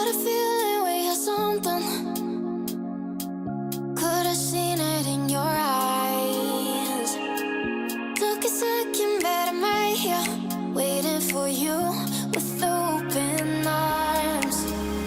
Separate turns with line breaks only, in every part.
Got a feeling we had something. Could have seen it in your eyes. Took a second, but I'm right here, waiting for you with open arms.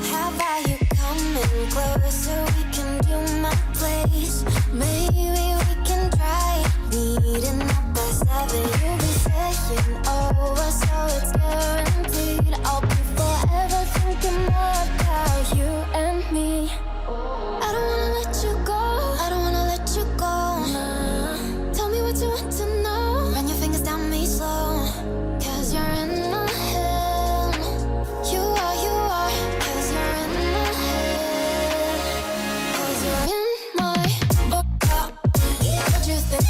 How about you coming closer? We can do my place. Maybe we can try meeting up by 7. You'll be saying over, so it's guaranteed. I'll be forever thinking more about you and me. I don't wanna let you go. I don't wanna let you go. Nah. Tell me what you want to know. Run your fingers down me slow. Cause you're in my head. You are. Cause you're in my head. Cause you're in my what you think?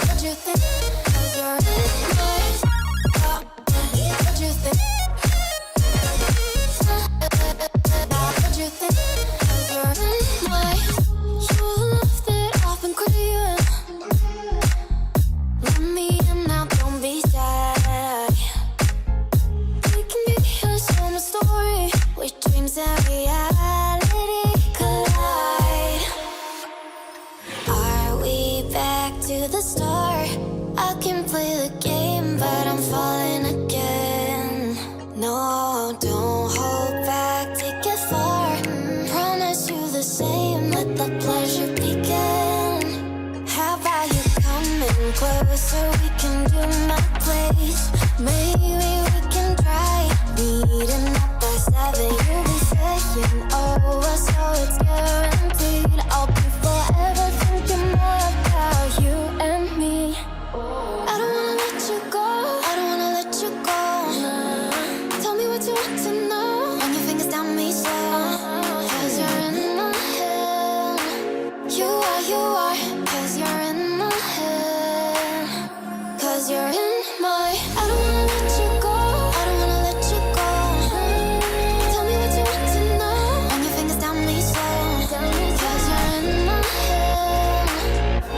What you think? Cause you're in my what you think? What you think? Cause you're in my your love that I've been craving. Let me in now, don't be shy. We can be a summer story where dreams and reality collide. Are we back to the start? I can play the game, but I'm falling again. No, don't hold back, take it far. Promise you the same, let the pleasure begin. How about you coming closer? We can do my place. Maybe we can try meeting up by 7. You'll be saying over, so it's guaranteed. I'll be forever thinking more about you and me. I don't wanna let you go. I don't wanna let you go. Nah. Tell me what you want to know. Run your fingers down me slow. Cause you're in my head. You are. Cause you're in my head. Cause you're in my I don't wanna let you go. I don't wanna let you go. Tell me what you want to know. Run your fingers down me slow. Cause you're in my head.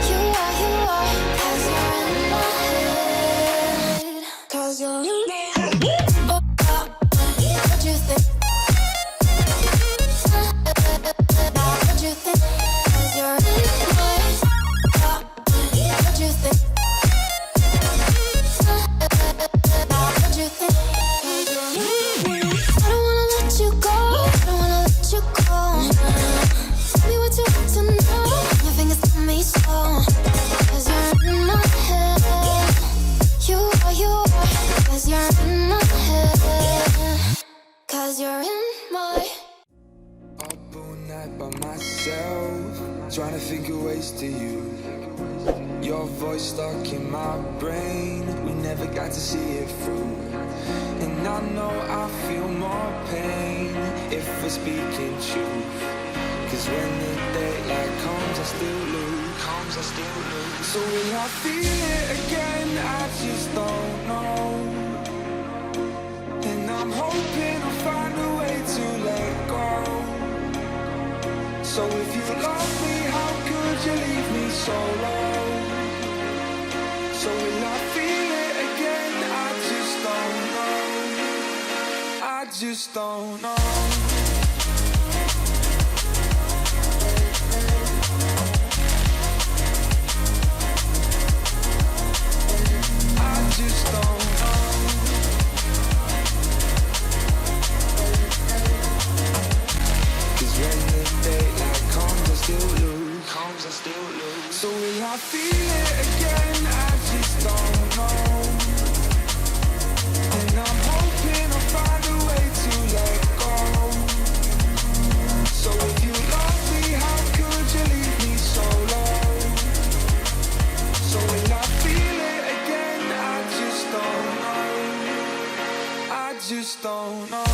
You are. Cause you're in my head. Cause you're in my head. What you think? What you think? Cause you're in my what you think? What you think? Cause you're in my I don't wanna let you go. I don't wanna let you go. Tell me what you want to know. Your fingers on me slow. Cause you're in my head. You are. Cause you're in my head. Cause you're in my
Up all night by myself, trying to think of ways to you. Your voice stuck in my brain, we never got to see it through. And I know I feel more pain if we're speaking truth. Cause when the daylight comes, I still lose. So will I feel it again? I just don't know. And I'm hoping I'll find a way to let go. So if you love me, how could you leave me so low? So will I feel it again? I just don't know. I just don't know. I just don't know. Cause when the daylight comes, I still lose. So will I feel it again? I just don't know. And I'm hoping I'll find a way to let go. So if you love me, how could you leave me so low? So will I feel it again? I just don't know. I just don't know.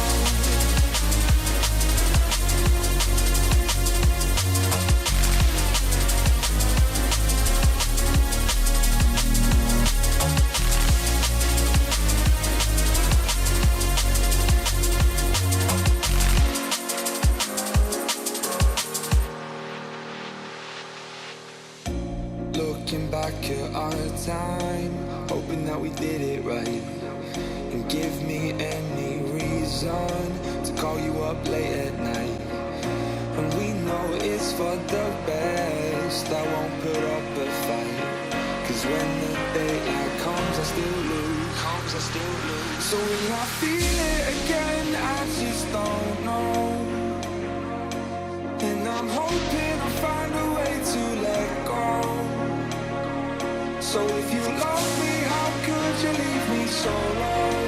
Looking back at our time, hoping that we did it right. and give me any reason to call you up late at night. And we know it's for the best, I won't put up a fight. Cause when the daylight comes, I still lose. So will I feel it again? I just don't know. And I'm hoping I'll find a way to let go. So if you love me, how could you leave me so low?